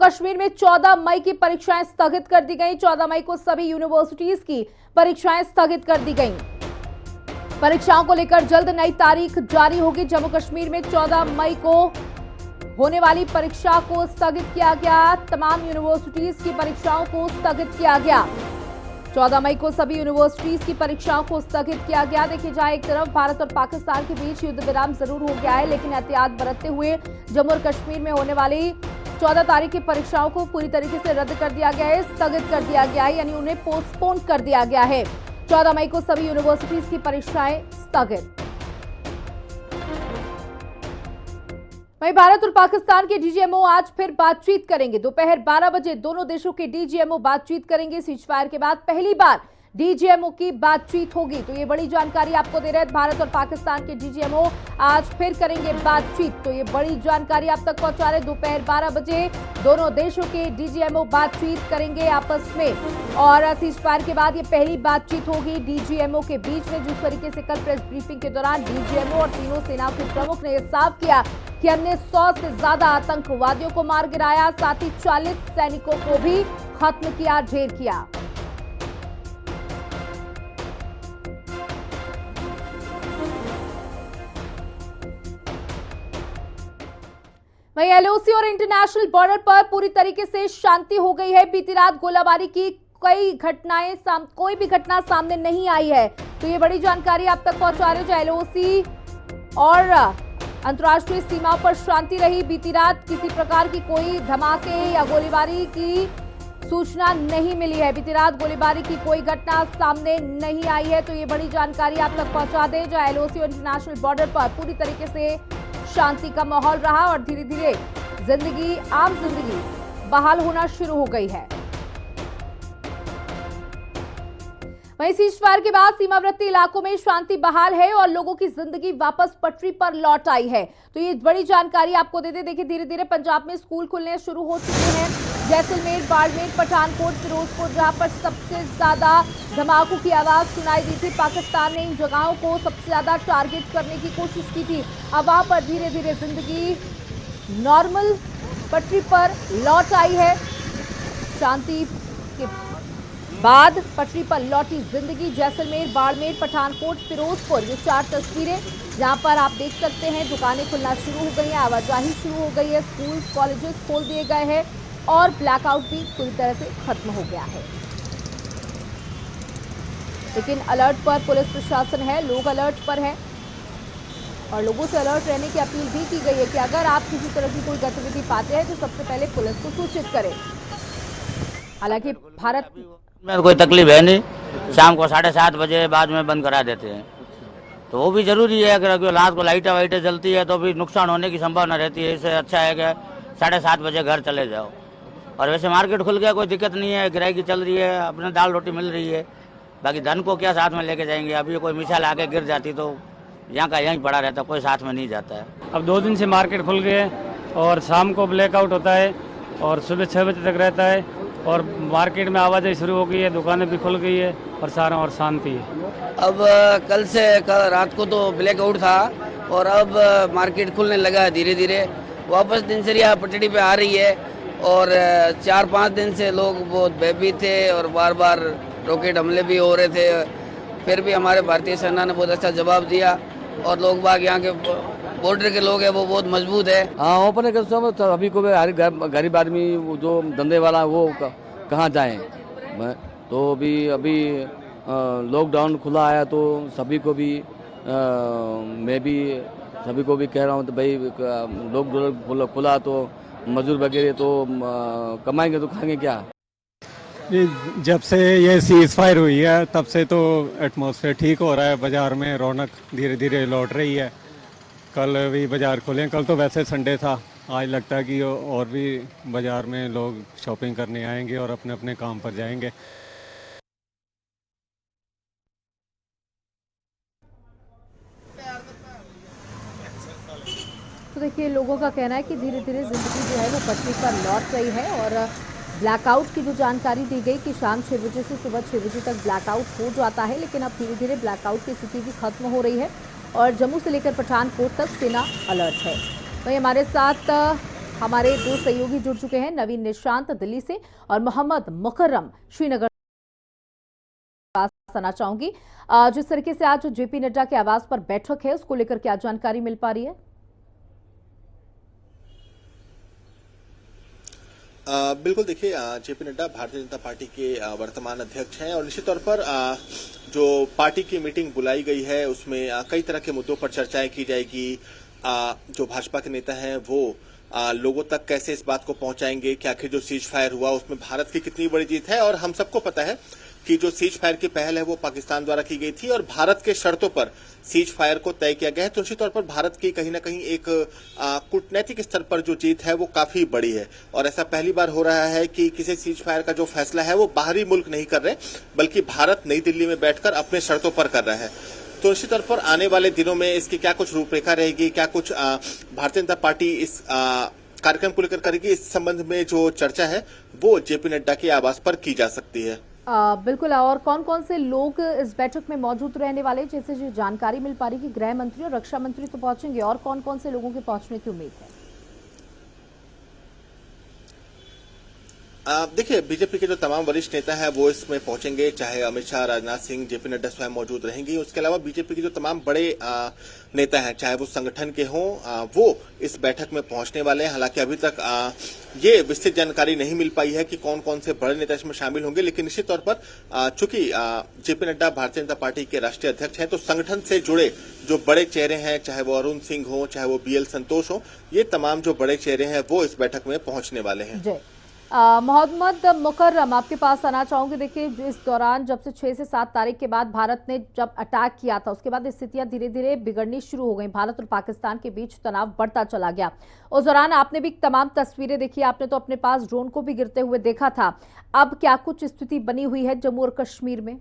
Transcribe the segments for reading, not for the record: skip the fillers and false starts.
कश्मीर में 14 मई की परीक्षाएं स्थगित कर दी गई। 14 मई को सभी यूनिवर्सिटीज की परीक्षाएं स्थगित कर दी गई। परीक्षाओं को लेकर जल्द नई तारीख जारी होगी। जम्मू कश्मीर में 14 मई को होने वाली परीक्षा को स्थगित किया गया। तमाम यूनिवर्सिटीज की परीक्षाओं को स्थगित किया गया। 14 मई को सभी यूनिवर्सिटीज की परीक्षाओं को स्थगित किया गया। देखिए जाए, एक तरफ भारत और पाकिस्तान के बीच युद्ध विराम जरूर हो गया है, लेकिन एहतियात बरतते हुए जम्मू और कश्मीर में होने वाली 14 तारीख की परीक्षाओं को पूरी तरीके से रद्द कर दिया गया है, स्थगित कर दिया गया है, यानी उन्हें पोस्टपोन कर दिया गया है। 14 मई को सभी यूनिवर्सिटीज की परीक्षाएं स्थगित। वहीं भारत और पाकिस्तान के डीजीएमओ आज फिर बातचीत करेंगे। दोपहर 12 बजे दोनों देशों के डीजीएमओ बातचीत करेंगे। सीजफायर के बाद पहली बार डीजीएमओ की बातचीत होगी। तो ये बड़ी जानकारी आपको दे रहे हैं, भारत और पाकिस्तान के डीजीएमओ आज फिर करेंगे बातचीत। तो ये बड़ी जानकारी आप तक पहुंचा रहे। दोपहर 12 बजे दोनों देशों के डीजीएमओ बातचीत करेंगे आपस में, और सीजफायर के बाद ये पहली बातचीत होगी डीजीएमओ के बीच में। जिस तरीके से कल प्रेस ब्रीफिंग के दौरान डीजीएमओ और तीनों सेनाओं के प्रमुख ने यह साफ किया कि हमने 100 से ज्यादा आतंकवादियों को मार गिराया, साथ ही 40 सैनिकों को भी खत्म किया, ढेर किया। वहीं एलओसी और इंटरनेशनल बॉर्डर पर पूरी तरीके से शांति हो गई है। बीती रात गोलाबारी की कोई भी घटना सामने नहीं आई है। तो ये बड़ी जानकारी आप तक पहुंचा रहे हैं। जो एलओसी और अंतर्राष्ट्रीय सीमाओं पर शांति रही। बीती रात किसी प्रकार की कोई धमाके या गोलीबारी की सूचना नहीं मिली है। बीती रात गोलीबारी की कोई घटना सामने नहीं आई है। तो ये बड़ी जानकारी आप तक पहुंचा दें। जो एलओसी और इंटरनेशनल बॉर्डर पर पूरी तरीके से शांति का माहौल रहा और धीरे धीरे आम जिंदगी बहाल होना शुरू हो गई है। वहीं सीजफायर के बाद सीमावर्ती इलाकों में शांति बहाल है और लोगों की जिंदगी वापस पटरी पर लौट आई है। तो ये बड़ी जानकारी आपको देते। देखिए धीरे धीरे पंजाब में स्कूल खुलने शुरू हो चुके हैं। जैसलमेर, बाड़मेर, पठानकोट, फिरोजपुर, जहां पर सबसे ज्यादा धमाकों की आवाज सुनाई दी थी। पाकिस्तान ने इन जगहों को सबसे ज्यादा टारगेट करने की कोशिश की थी। अब वहां पर धीरे धीरे जिंदगी नॉर्मल पटरी पर लौट आई है। शांति के बाद पटरी पर लौटी जिंदगी। जैसलमेर, बाड़मेर, पठानकोट, फिरोजपुर, ये 4 तस्वीरें जहां पर आप देख सकते हैं। दुकानें खुलना शुरू हो गई हैं, आवाजाही शुरू हो गई है, स्कूल कॉलेजेस खोल दिए गए हैं और ब्लैकआउट भी पूरी तरह से खत्म हो गया है। लेकिन अलर्ट पर पुलिस प्रशासन है, लोग अलर्ट पर हैं और लोगों से अलर्ट रहने की अपील भी की गई है कि अगर आप किसी तरह की कोई गतिविधि पाते हैं तो सबसे पहले पुलिस को सूचित करें। हालांकि भारत में कोई तकलीफ है नहीं, शाम को 7:30 बजे बाद में बंद करा देते हैं। तो वो भी जरूरी है, अगर रात को लाइटें वाइटें जलती है तो भी नुकसान होने की संभावना रहती है। इससे अच्छा है कि 7:30 बजे घर चले जाओ। और वैसे मार्केट खुल गया, कोई दिक्कत नहीं है, ग्राहकी चल रही है, अपने दाल रोटी मिल रही है। बाकी धन को क्या साथ में लेके जाएंगे। अभी कोई मिसाल आके गिर जाती तो यहाँ का यहीं पड़ा रहता, कोई साथ में नहीं जाता है। अब 2 दिन से मार्केट खुल गए और शाम को ब्लैकआउट होता है और सुबह 6 बजे तक रहता है और मार्केट में आवाजाही शुरू हो गई है, दुकानें भी खुल गई है और सारा और शांति है। अब कल रात को तो ब्लैकआउट था और अब मार्केट खुलने लगा है धीरे धीरे। वापस दिनचर्या पटड़ी पे आ रही है और 4-5 दिन से लोग बहुत भयभीत थे और बार बार रॉकेट हमले भी हो रहे थे। फिर भी हमारे भारतीय सेना ने बहुत अच्छा जवाब दिया और लोग बाग यहाँ के बॉर्डर के लोग हैं वो बहुत मजबूत है। हाँ, ओपन तो अभी को गरीब आदमी जो धंधे वाला वो कहाँ जाए। तो अभी लॉकडाउन खुला आया तो सभी को भी मैं भी सभी को भी कह रहा हूँ तो भाई लॉकडाउन खुला तो मजदूर वगैरह तो कमाएंगे तो खाएंगे क्या। जब से ये सीज फायर हुई है तब से तो एटमॉस्फेयर ठीक हो रहा है, बाजार में रौनक धीरे धीरे लौट रही है। कल भी बाजार खुले, कल तो वैसे संडे था, आज लगता है कि और भी बाजार में लोग शॉपिंग करने आएंगे और अपने अपने काम पर जाएंगे। तो देखिए लोगों का कहना है कि धीरे धीरे जिंदगी जो है वो पटरी पर लौट रही है और ब्लैकआउट की जो जानकारी दी गई कि शाम 6 बजे से सुबह 6 बजे तक ब्लैकआउट हो जाता है, लेकिन अब धीरे धीरे ब्लैकआउट की स्थिति भी खत्म हो रही है और जम्मू से लेकर पठानकोट तक सेना अलर्ट है। वहीं हमारे साथ हमारे दो सहयोगी जुड़ चुके हैं, नवीन निशांत दिल्ली से और मोहम्मद मुकर्रम श्रीनगर। आना चाहूंगी जिस तरीके से आज जेपी नड्डा के आवास पर बैठक है, उसको लेकर क्या जानकारी मिल पा रही है? बिल्कुल देखिए, जेपी नड्डा भारतीय जनता पार्टी के वर्तमान अध्यक्ष हैं और निश्चित तौर पर जो पार्टी की मीटिंग बुलाई गई है उसमें कई तरह के मुद्दों पर चर्चाएं की जाएगी। जो भाजपा के नेता हैं वो लोगों तक कैसे इस बात को पहुंचाएंगे कि आखिर जो सीज फायर हुआ उसमें भारत की कितनी बड़ी जीत है। और हम सबको पता है कि जो सीज फायर की पहल है वो पाकिस्तान द्वारा की गई थी और भारत के शर्तों पर सीज फायर को तय किया गया है। तो निश्चित तौर पर भारत की कहीं ना कहीं एक कूटनैतिक स्तर पर जो जीत है वो काफी बड़ी है और ऐसा पहली बार हो रहा है कि किसी सीज फायर का जो फैसला है वो बाहरी मुल्क नहीं कर रहे बल्कि भारत नई दिल्ली में बैठकर अपने शर्तों पर कर रहा है। तो निश्चित तौर पर आने वाले दिनों में इसकी क्या कुछ रूपरेखा रहेगी, क्या कुछ भारतीय जनता पार्टी इस कार्यक्रम को लेकर करेगी, इस संबंध में जो चर्चा है वो जेपी नड्डा के आवास पर की जा सकती है। बिल्कुल। और कौन कौन से लोग इस बैठक में मौजूद रहने वाले, जैसे जो जानकारी मिल पा रही कि गृह मंत्री और रक्षा मंत्री तो पहुंचेंगे, और कौन कौन से लोगों के पहुंचने की उम्मीद है? देखिए, बीजेपी के जो तमाम वरिष्ठ नेता हैं वो इसमें पहुंचेंगे, चाहे अमित शाह, राजनाथ सिंह, जेपी नड्डा स्वयं मौजूद रहेंगे। उसके अलावा बीजेपी के जो तमाम बड़े नेता हैं, चाहे वो संगठन के हों, वो इस बैठक में पहुंचने वाले हैं। हालांकि अभी तक ये विस्तृत जानकारी नहीं मिल पाई है कि कौन कौन से बड़े नेता इसमें शामिल होंगे, लेकिन निश्चित तौर पर चूंकि जेपी नड्डा भारतीय जनता पार्टी के राष्ट्रीय अध्यक्ष हैं तो संगठन से जुड़े जो बड़े चेहरे हैं, चाहे वो अरुण सिंह हो, चाहे वो BL संतोष हो, ये तमाम जो बड़े चेहरे हैं वो इस बैठक में पहुंचने वाले हैं। मोहम्मद मुकर्रम, आपके पास आना चाहूंगी। देखिए, इस दौरान जब से 6 से 7 तारीख के बाद भारत ने जब अटैक किया था उसके बाद स्थितियां धीरे धीरे बिगड़नी शुरू हो गई। भारत और पाकिस्तान के बीच तनाव बढ़ता चला गया। उस दौरान आपने भी तमाम तस्वीरें देखी, आपने तो अपने पास ड्रोन को भी गिरते हुए देखा था। अब क्या कुछ स्थिति बनी हुई है जम्मू और कश्मीर में?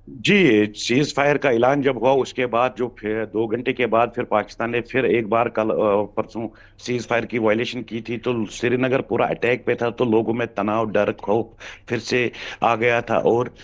जी, सीज फायर का ऐलान जब हुआ उसके बाद जो फिर 2 घंटे के बाद फिर पाकिस्तान ने फिर एक बार कल परसों सीज फायर की वायलेशन की थी, तो श्रीनगर पूरा अटैक पे था, तो लोगों में तनाव, डर, खौफ फिर से आ गया था और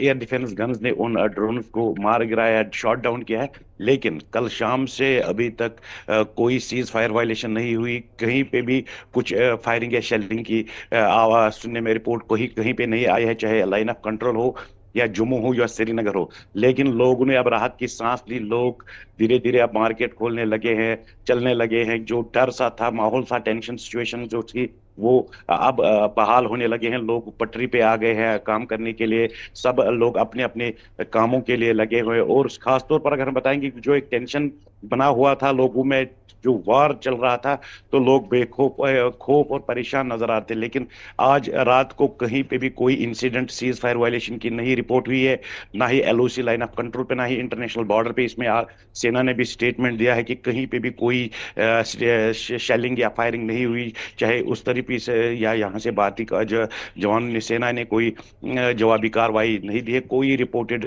एयर डिफेंस गन्स ने उन ड्रोन्स को मार गिराया, शॉट डाउन किया है। लेकिन कल शाम से अभी तक कोई सीज फायर वायलेशन नहीं हुई, कहीं पे भी कुछ फायरिंग या शेलिंग की आवाज सुनने में रिपोर्ट कोई कहीं पे नहीं आई है, चाहे लाइन ऑफ कंट्रोल हो या जम्मू हो या श्रीनगर हो। लेकिन लोगों ने अब राहत की सांस ली, लोग धीरे धीरे अब मार्केट खोलने लगे हैं, चलने लगे हैं। जो डर सा था, माहौल सा, टेंशन सिचुएशन जो थी वो अब बहाल होने लगे हैं। लोग पटरी पे आ गए हैं काम करने के लिए, सब लोग अपने अपने कामों के लिए लगे हुए। और खास तौर पर अगर हम बताएंगे कि जो एक टेंशन बना हुआ था लोगों में, जो वार चल रहा था, तो लोग बेखौफ खौफ और परेशान नजर आते। लेकिन आज रात को कहीं पे भी कोई इंसिडेंट सीज फायर वायलेशन की नहीं रिपोर्ट हुई है, ना ही LOC लाइन ऑफ कंट्रोल पे, ना ही इंटरनेशनल बॉर्डर पे। इसमें सेना ने भी स्टेटमेंट दिया है कि कहीं पे भी कोई शेलिंग या फायरिंग नहीं हुई, चाहे उस तरीके से या यहाँ से भारतीय जवान ने, सेना ने कोई जवाबी कार्रवाई नहीं दी है, कोई रिपोर्टेड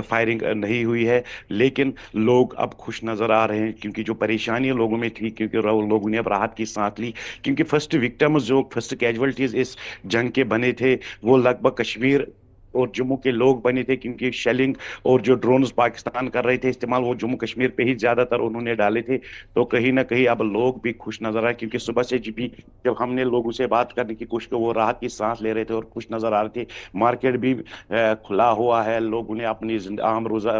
फायरिंग नहीं हुई है। लेकिन लोग अब खुश नजर आ रहे हैं क्योंकि जो परेशानियां लोगों में थी, क्योंकि लोगों ने अब राहत की सांस ली, क्योंकि फर्स्ट विक्टिम्स, जो फर्स्ट कैजुअलिटीज इस जंग के बने थे वो लगभग कश्मीर और जम्मू के लोग बने थे, क्योंकि शेलिंग और जो ड्रोन्स पाकिस्तान कर रहे थे इस्तेमाल, वो जम्मू कश्मीर पे ही ज्यादातर उन्होंने डाले थे। तो कहीं ना कहीं अब लोग भी खुश नजर आए, क्योंकि सुबह से भी जब हमने लोगों से बात करने की कोशिश की, वो राहत की सांस ले रहे थे और खुश नजर आ रहे थे। मार्केट भी खुला हुआ है, लोगों ने अपनी आम रोजा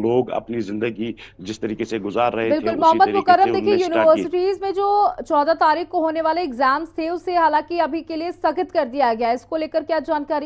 लोग अपनी जिंदगी जिस तरीके से गुजार रहे थे बिल्कुल उसी मोहम्मद तरीके मुकर्रम, से देखिए उन्होंने स्टार्ट किया। यूनिवर्सिटीज में जो 14 तारीख को होने वाले एग्जाम्स थे उसे हालांकि अभी के लिए स्थगित कर दिया गया है, इसको लेकर क्या जानकारी?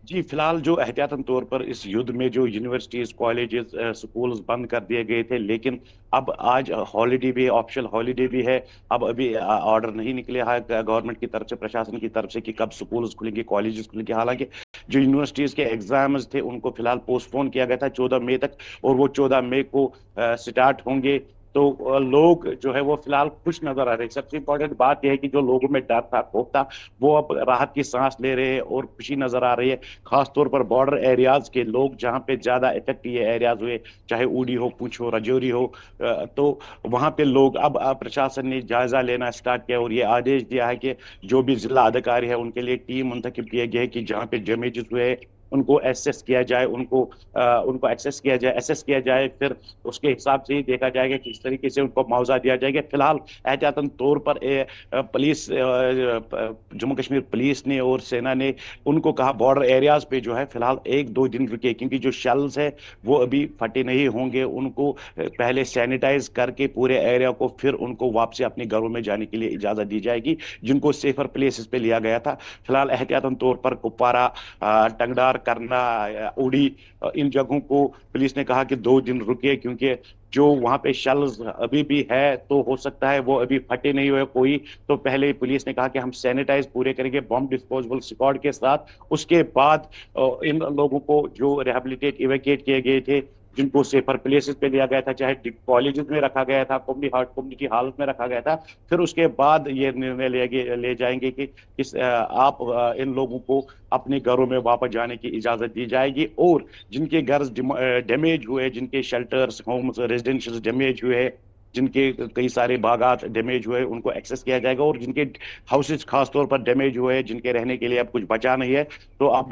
जी, फिलहाल जो एहतियातन तौर पर इस युद्ध में जो यूनिवर्सिटीज, कॉलेजेस, स्कूल्स बंद कर दिए गए थे, लेकिन अब आज हॉलीडे भी, ऑफिशियल हॉलीडे भी है। अब अभी ऑर्डर नहीं निकले है गवर्नमेंट की तरफ से, प्रशासन की तरफ से, कि कब स्कूल्स खुलेंगे, कॉलेजेस खुलेंगे। हालांकि जो यूनिवर्सिटीज के एग्जाम्स थे उनको फिलहाल पोस्टपोन किया गया था 14 मई तक, और वो 14 मई को स्टार्ट होंगे। तो लोग जो है वो फिलहाल खुश नजर आ रहे हैं। सबसे इंपॉर्टेंट बात यह है कि जो लोगों में डर था, खौफ था, वो अब राहत की सांस ले रहे हैं और खुशी नजर आ रही है। खासतौर पर बॉर्डर एरियाज के लोग, जहाँ पे ज्यादा इफेक्ट ये एरियाज हुए, चाहे उड़ी हो, पुंछ हो, राजौरी हो, तो वहां पे लोग अब प्रशासन ने जायजा लेना स्टार्ट किया और ये आदेश दिया है कि जो भी जिला अधिकारी है उनके लिए टीम मुंतखब किए गए कि जहाँ पे डैमेजेस हुए उनको एसेस किया जाए, उनको एसेस किया जाए, फिर उसके हिसाब से ही देखा जाएगा कि किस तरीके से उनको मुआवजा दिया जाएगा। फिलहाल एहतियातन तौर पर जम्मू कश्मीर पुलिस ने और सेना ने उनको कहा बॉर्डर एरियाज पे जो है फिलहाल 1-2 दिन रुके, क्योंकि जो शेल्स है वो अभी फटे नहीं होंगे। उनको पहले सैनिटाइज करके पूरे एरिया को, फिर उनको वापसी अपने घरों में जाने के लिए इजाजत दी जाएगी, जिनको सेफर प्लेसेस पे लिया गया था। फिलहाल एहतियातन तौर पर कुपवारा, टंगडार, करना, उड़ी, इन जगहों को पुलिस ने कहा कि 2 दिन रुके, क्योंकि जो वहां पे शेल्स अभी भी है तो हो सकता है वो अभी फटे नहीं हुए कोई। तो पहले पुलिस ने कहा कि हम सैनिटाइज पूरे करेंगे बॉम्ब डिस्पोजेबल स्क्वाड के साथ। उसके बाद इन लोगों को जो रिहेबिलिटेट इवैक्यूएट किए गए थे, जिनको सेफर प्लेसेस पे लिया गया था, चाहे कॉलेजेस में रखा गया था, कम्युनिटी हॉल में रखा गया था, फिर उसके बाद ये निर्णय ले जाएंगे कि आप इन लोगों को अपने घरों में वापस जाने की इजाजत दी जाएगी। और जिनके घर डैमेज हुए, जिनके शेल्टर्स, होम्स, रेजिडेंशियल डैमेज हुए, जिनके कई सारे बागात डैमेज हुए, उनको एक्सेस किया जाएगा। और जिनके हाउसेज खास तौर पर डैमेज हुए, जिनके रहने के लिए अब कुछ बचा नहीं है, तो अब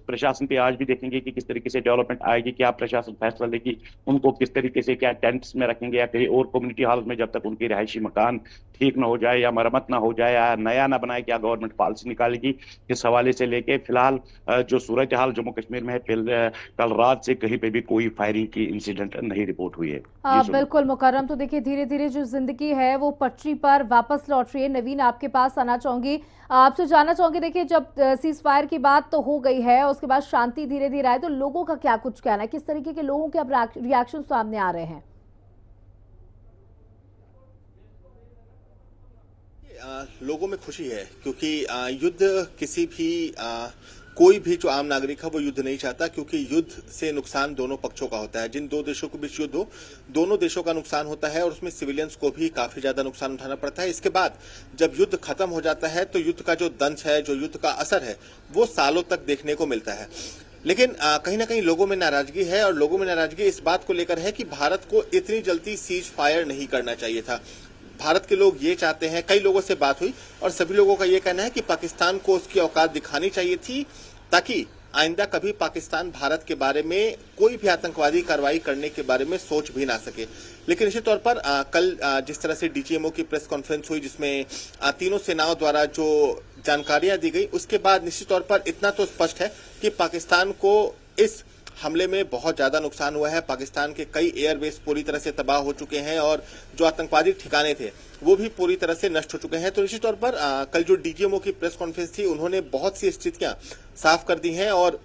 प्रशासन पे आज भी देखेंगे कि किस तरीके से डेवलपमेंट आएगी, क्या प्रशासन फैसला लेगी, उनको किस तरीके से, क्या टेंट्स में रखेंगे या कहीं और कम्युनिटी हॉल में, जब तक उनकी रिहायशी मकान ठीक ना हो जाए या मरम्मत ना हो जाए या नया ना बनाए, क्या गवर्नमेंट पॉलिसी निकालेगी, इस हवाले से लेके फिलहाल जो सूरत हाल जम्मू कश्मीर में है, कल रात से कहीं पे भी कोई फायरिंग की इंसिडेंट नहीं रिपोर्ट हुई है। बिल्कुल मुकर्रम, तो देखिए धीरे धीरे जो जिंदगी है वो पटरी पर वापस लौट रही है। नवीन, आपके पास आना चाहूंगी, आपसे जानना चाहूंगी, देखिए जब सीज फायर की बात तो हो गई है, उसके बाद शांति धीरे धीरे आए, तो लोगों का क्या कुछ कहना है, किस तरीके के लोगों के अब रिएक्शन सामने आ रहे हैं? लोगों में खुशी है, क्योंकि युद्ध किसी भी कोई भी जो आम नागरिक है वो युद्ध नहीं चाहता, क्योंकि युद्ध से नुकसान दोनों पक्षों का होता है। जिन दो देशों के बीच युद्ध हो, दोनों देशों का नुकसान होता है और उसमें सिविलियंस को भी काफी ज्यादा नुकसान उठाना पड़ता है। इसके बाद जब युद्ध खत्म हो जाता है तो युद्ध का जो दंश है, जो युद्ध का असर है, वो सालों तक देखने को मिलता है। लेकिन कहीं ना कहीं लोगों में नाराजगी है, और लोगों में नाराजगी इस बात को लेकर है कि भारत को इतनी जल्दी सीज फायर नहीं करना चाहिए था। भारत के लोग ये चाहते हैं, कई लोगों से बात हुई और सभी लोगों का ये कहना है कि पाकिस्तान को उसकी औकात दिखानी चाहिए थी, ताकि आइंदा कभी पाकिस्तान भारत के बारे में कोई भी आतंकवादी कार्रवाई करने के बारे में सोच भी ना सके। लेकिन निश्चित तौर पर कल जिस तरह से डीजीएमओ की प्रेस कॉन्फ्रेंस हुई, जिसमें तीनों सेनाओं द्वारा जो जानकारियां दी गई, उसके बाद निश्चित तौर पर इतना तो स्पष्ट है कि पाकिस्तान को इस हमले में बहुत ज्यादा नुकसान हुआ है। पाकिस्तान के कई एयरबेस पूरी तरह से तबाह हो चुके हैं और जो आतंकवादी ठिकाने थे वो भी पूरी तरह से नष्ट हो चुके हैं। तो निश्चित तौर पर कल जो डीजीएमओ की प्रेस कॉन्फ्रेंस थी, उन्होंने बहुत सी स्थितियां साफ कर दी हैं। और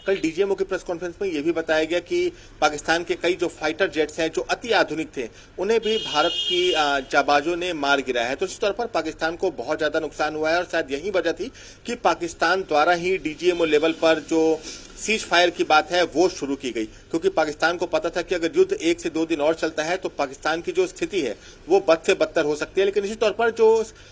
कल डीजीएमओ की प्रेस कॉन्फ्रेंस में यह भी बताया गया कि पाकिस्तान के कई जो फाइटर जेट्स हैं, जो अति आधुनिक थे, उन्हें भी भारत की जाबाजों ने मार गिराया है। तो इस तौर पर पाकिस्तान को बहुत ज्यादा नुकसान हुआ है और शायद यही वजह थी कि पाकिस्तान द्वारा ही डीजीएमओ लेवल पर जो सीज फायर की बात है वो शुरू की गई, क्योंकि पाकिस्तान को पता था कि अगर युद्ध 1 से 2 दिन और चलता है तो पाकिस्तान की जो स्थिति है वो बद से बदतर हो सकती है। लेकिन निश्चित तौर पर जो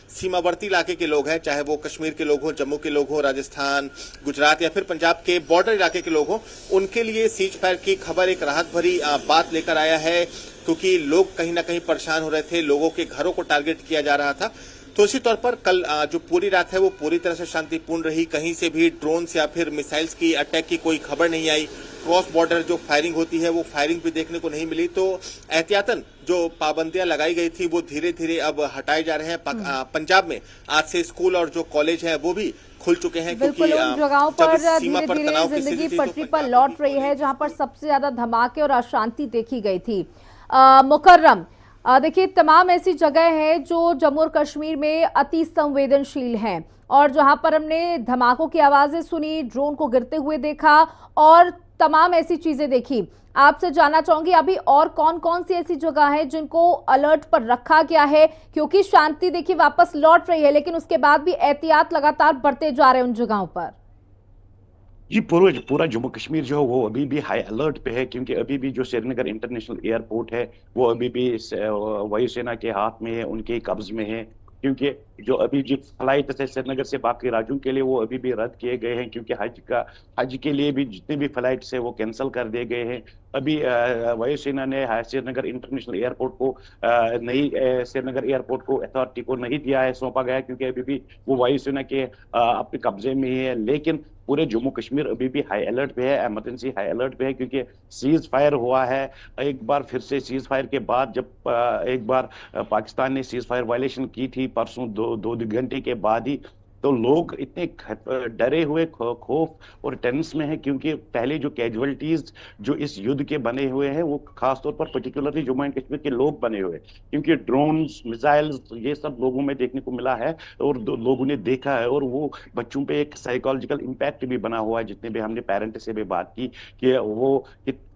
सीमावर्ती इलाके के लोग हैं, चाहे वो कश्मीर के लोग हों, जम्मू के लोग हों, राजस्थान, गुजरात या फिर पंजाब के बॉर्डर इलाके के लोग हों, उनके लिए सीज फायर की खबर एक राहत भरी बात लेकर आया है, क्योंकि लोग कहीं ना कहीं परेशान हो रहे थे, लोगों के घरों को टारगेट किया जा रहा था। तो इसी तौर पर कल जो पूरी रात है वो पूरी तरह से शांतिपूर्ण रही। कहीं से भी ड्रोन्स या फिर मिसाइल्स की अटैक की कोई खबर नहीं आई। क्रॉस बॉर्डर जो फायरिंग होती है वो फायरिंग भी देखने को नहीं मिली। तो एहतियातन जो पाबंदियां लगाई गई थी वो धीरे धीरे अब हटाए जा रहे हैं। पंजाब में आज से स्कूल और जो कॉलेज है वो भी खुल चुके हैं, क्योंकि उन जगहों पर धीरे धीरे जिंदगी पटरी पर लौट रही है जहां पर सबसे ज्यादा धमाके और अशांति देखी गई थी। मुकर्रम, देखिए तमाम ऐसी जगह हैं जो जम्मू और कश्मीर में अति संवेदनशील हैं, और जहां पर हमने धमाकों की आवाजें सुनी, ड्रोन को गिरते हुए देखा और तमाम ऐसी चीजें देखी। आपसे जानना चाहूंगी अभी और कौन कौन सी ऐसी जगह है जिनको अलर्ट पर रखा गया है, क्योंकि शांति देखिए वापस लौट रही है, लेकिन उसके बाद भी एहतियात लगातार बढ़ते जा रहे हैं उन जगहों पर। जी, पूरा जम्मू कश्मीर जो है वो अभी भी हाई अलर्ट पे है, क्योंकि अभी भी जो श्रीनगर इंटरनेशनल एयरपोर्ट है वो अभी भी वायुसेना के हाथ में है, उनके कब्ज में है। क्योंकि जो अभी जो फ्लाइट है श्रीनगर से बाकी राज्यों के लिए वो अभी भी रद्द किए गए हैं, क्योंकि हज के लिए भी जितने भी फ्लाइट्स है वो कैंसिल कर दिए गए हैं। अभी वायुसेना ने श्रीनगर इंटरनेशनल एयरपोर्ट को नई श्रीनगर एयरपोर्ट को अथॉरिटी को नहीं दिया है, सौंपा गया है, क्योंकि अभी भी वो वायुसेना के अपने कब्जे में ही है। लेकिन पूरे जम्मू कश्मीर अभी भी हाई अलर्ट पे है, इमरजेंसी हाई अलर्ट पे है, क्योंकि सीज फायर हुआ है एक बार फिर से। सीज फायर के बाद जब एक बार पाकिस्तान ने सीज फायर वायलेशन की थी परसों, दो घंटे के बाद ही, तो लोग इतने डरे हुए, खौफ और टेंस में हैं, क्योंकि पहले जो कैजुअलिटीज जो इस युद्ध के बने हुए हैं वो खासतौर पर पर्टिकुलरली जम्मू एंड कश्मीर के लोग बने हुए हैं, क्योंकि ड्रोन्स, मिसाइल्स, ये सब लोगों में देखने को मिला है और लोगों ने देखा है, और वो बच्चों पे एक साइकोलॉजिकल इम्पैक्ट भी बना हुआ है। जितने भी हमने पेरेंट से भी बात की कि वो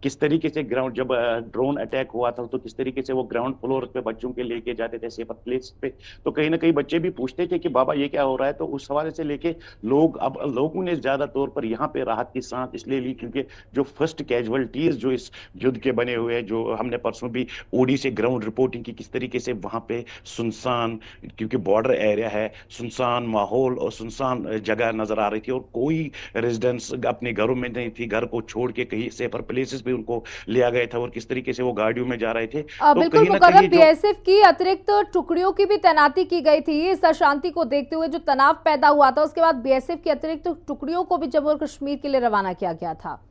किस तरीके से ग्राउंड, जब ड्रोन अटैक हुआ था तो किस तरीके से वो ग्राउंड फ्लोर पे बच्चों के लेके जाते थे सेफर प्लेस पे, तो कहीं ना कहीं बच्चे भी पूछते थे कि बाबा ये क्या हो रहा है। तो उस हवाले से लेके लोगों ने ज्यादा तौर पर यहाँ पे राहत की सांस इसलिए ली, क्योंकि जो फर्स्ट कैजुअलिटीज जो इस युद्ध के बने हुए हैं, जो हमने परसों भी ओडी से ग्राउंड रिपोर्टिंग की, किस तरीके से वहां पे सुनसान, क्योंकि बॉर्डर एरिया है, सुनसान माहौल और सुनसान जगह नजर आ रही थी, और कोई रेजिडेंस अपने घरों में नहीं थी, घर को छोड़ के कहीं सेफर प्लेसेस पे उनको लिया गया था, और किस तरीके से वो गाड़ियों में जा रहे थे। तो बिल्कुल कहीं ना मुकर्रम, कहीं बीएसएफ की अतिरिक्त टुकड़ियों की भी तैनाती की गई थी इस अशांति को देखते हुए, जो तनाव पैदा हुआ था उसके बाद बीएसएफ की अतिरिक्त टुकड़ियों को भी जम्मू और कश्मीर के लिए रवाना किया गया था।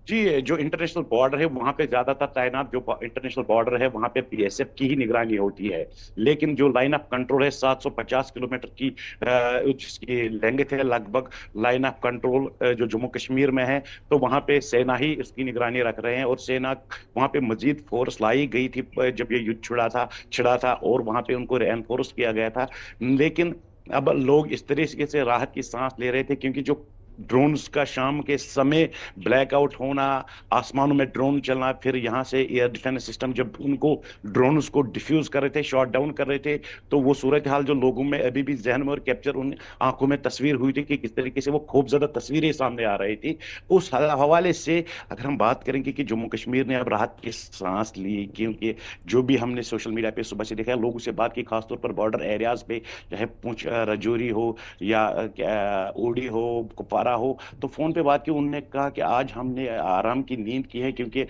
जी, जो इंटरनेशनल बॉर्डर है वहां पे ज्यादातर तैनात, जो इंटरनेशनल बॉर्डर है वहां पे बीएसएफ की ही निगरानी होती है। लेकिन जो लाइन ऑफ कंट्रोल है 750 किलोमीटर की, जिसकी लेंथ है लगभग, लाइन ऑफ कंट्रोल जो जम्मू कश्मीर में है, तो वहां पे सेना ही इसकी निगरानी रख रहे हैं, और सेना वहां पे मजीद फोर्स लाई गई थी जब ये युद्ध छिड़ा था और वहां पे उनको रेनफोर्स किया गया था। लेकिन अब लोग इस तरीके से राहत की सांस ले रहे थे, क्योंकि जो ड्रोन्स का शाम के समय ब्लैकआउट होना, आसमानों में ड्रोन चलना, फिर यहाँ से एयर डिफेंस सिस्टम जब उनको ड्रोन्स को डिफ्यूज कर रहे थे, शॉट डाउन कर रहे थे, तो वो सूरत हाल जो लोगों में अभी भी जहन में और कैप्चर उन आंखों में तस्वीर हुई थी कि किस तरीके से वो खूबज्यादा तस्वीरें सामने आ रही थी। उस हवाले से अगर हम बात करेंगे कि जम्मू कश्मीर ने अब राहत की सांस ली, क्योंकि जो भी हमने सोशल मीडिया पे सुबह से देखा, लोगों से बात की, खासतौर पर बॉर्डर एरियाज पे, चाहे पुंछ राजौरी हो या ओडी हो, कुपवारा हो, तो फोन पे बात की, उन्होंने कहा कि आज हमने आराम की नींद की है, क्योंकि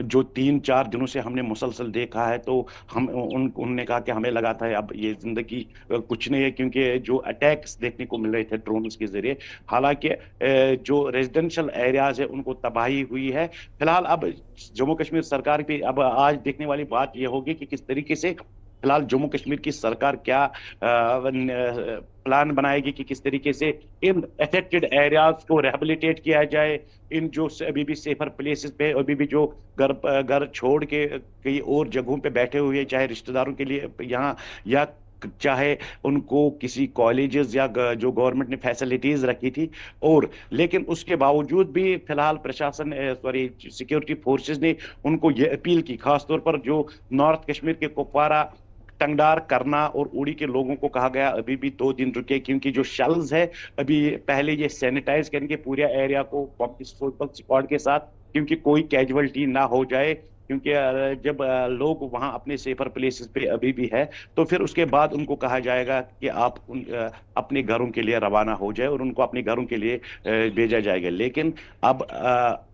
जो 3-4 दिनों से हमने मुसलसल देखा है, तो उन्होंने कहा कि हमें लगा था अब ये जिंदगी कुछ नहीं है, क्योंकि जो अटैक्स देखने को मिल रहे थे ड्रोन्स के जरिए, हालांकि जो रेजिडेंशियल एरियाज है उनको तबाही हुई है। फिलहाल अब जम्मू कश्मीर सरकार की अब आज देखने वाली बात यह होगी कि किस तरीके से फिलहाल जम्मू कश्मीर की सरकार क्या प्लान बनाएगी कि किस तरीके से इन अफेक्टेड एरियाज को रिहेबिलिटेट किया जाए, इन जो अभी भी सेफर प्लेसेस पे अभी भी जो घर छोड़ के कई और जगहों पे बैठे हुए, चाहे रिश्तेदारों के लिए यहाँ या चाहे उनको किसी कॉलेजेस या जो गवर्नमेंट ने फैसिलिटीज रखी थी, और लेकिन उसके बावजूद भी फिलहाल प्रशासन, सिक्योरिटी फोर्सेस ने उनको ये अपील की, खासतौर पर जो नॉर्थ कश्मीर के कुपवारा, टंगडार, करना और उड़ी के लोगों को कहा गया अभी भी 2 दिन रुके, क्योंकि जो शेल्स है अभी पहले ये सैनिटाइज करेंगे पूरे एरिया को बम विस्फोटक स्क्वाड के साथ, क्योंकि कोई कैजुअलिटी ना हो जाए, क्योंकि जब लोग वहां अपने सेफर प्लेसेस पे अभी भी है, तो फिर उसके बाद उनको कहा जाएगा कि आप अपने घरों के लिए रवाना हो जाए और उनको अपने घरों के लिए भेजा जाएगा। लेकिन अब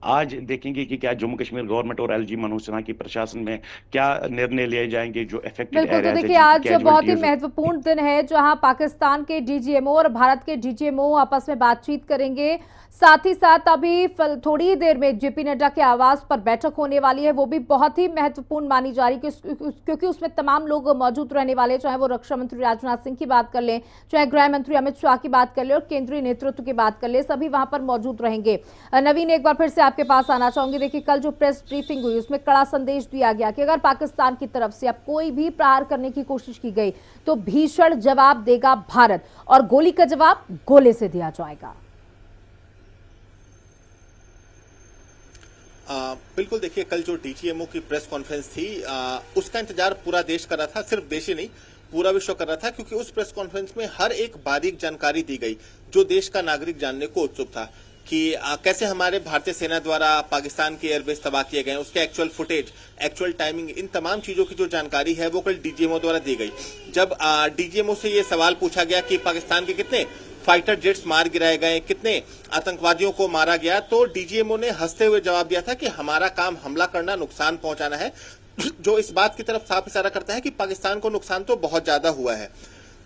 आज देखेंगे कि क्या जम्मू कश्मीर गवर्नमेंट और एलजी मनोज सिन्हा की प्रशासन में क्या निर्णय लिए जाएंगे जो इफेक्टेड बिल्कुल। तो एरियाज देखिए, आज बहुत ही महत्वपूर्ण दिन है जहां पाकिस्तान के डीजीएमओ और भारत के डीजीएमओ आपस में बातचीत करेंगे। साथ ही साथ अभी थोड़ी ही देर में जेपी नड्डा के आवास पर बैठक होने वाली है, वो भी बहुत ही महत्वपूर्ण मानी जा रही है, क्योंकि उसमें तमाम लोग मौजूद रहने वाले, चाहे वो रक्षा मंत्री राजनाथ सिंह की बात कर लें, चाहे गृह मंत्री अमित शाह की बात कर ले और केंद्रीय नेतृत्व की बात कर ले, सभी वहां पर मौजूद रहेंगे। नवीन, एक बार फिर से आपके पास आना चाहूंगी। देखिए, कल जो प्रेस ब्रीफिंग हुई उसमें कड़ा संदेश दिया गया कि अगर पाकिस्तान की तरफ से अब कोई भी प्रहार करने की कोशिश की गई तो भीषण जवाब देगा भारत, और गोली का जवाब गोले से दिया जाएगा। बिल्कुल, देखिए, कल जो डीजीएमओ की प्रेस कॉन्फ्रेंस थी उसका इंतजार पूरा देश कर रहा था, सिर्फ देश ही नहीं पूरा विश्व कर रहा था, क्योंकि उस प्रेस कॉन्फ्रेंस में हर एक बारीक जानकारी दी गई जो देश का नागरिक जानने को उत्सुक था, कि कैसे हमारे भारतीय सेना द्वारा पाकिस्तान के एयरबेस तबाह किए गए, उसके एक्चुअल फुटेज, एक्चुअल टाइमिंग, इन तमाम चीजों की जो जानकारी है वो कल डीजीएमओ द्वारा दी गई। जब डीजीएमओ से ये सवाल पूछा गया कि पाकिस्तान के कितने फाइटर जेट्स मार गिराए गए, कितने आतंकवादियों को मारा गया, तो डीजीएमओ ने हंसते हुए जवाब दिया था कि हमारा काम हमला करना, नुकसान पहुंचाना है, जो इस बात की तरफ साफ इशारा करता है कि पाकिस्तान को नुकसान तो बहुत ज्यादा हुआ है।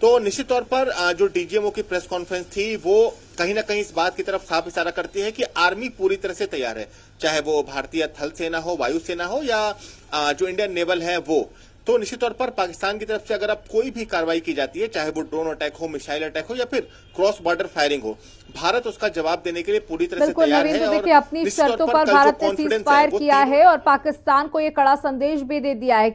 तो निश्चित तौर पर जो डीजीएमओ की प्रेस कॉन्फ्रेंस थी वो कहीं ना कहीं इस बात की तरफ साफ इशारा करती है कि आर्मी पूरी तरह से तैयार है, चाहे वो भारतीय थल सेना हो, वायुसेना हो या जो इंडियन नेवल है वो। तो निश्चित तौर पर पाकिस्तान की तरफ से अगर अब कोई भी कार्रवाई की जाती है, चाहे वो ड्रोन अटैक हो, मिसाइल अटैक हो या फिर क्रॉस बॉर्डर फायरिंग हो, भारत उसका जवाब देने के लिए पूरी तरह से बिल्कुल तैयार नवीन, है। तो और देखिए अपनी निश्चित तौर शर्तों पर पर कल जो भारत ने confidence सीज फायर है, वो किया है और पाकिस्तान को ये कड़ा संदेश भी दे दिया है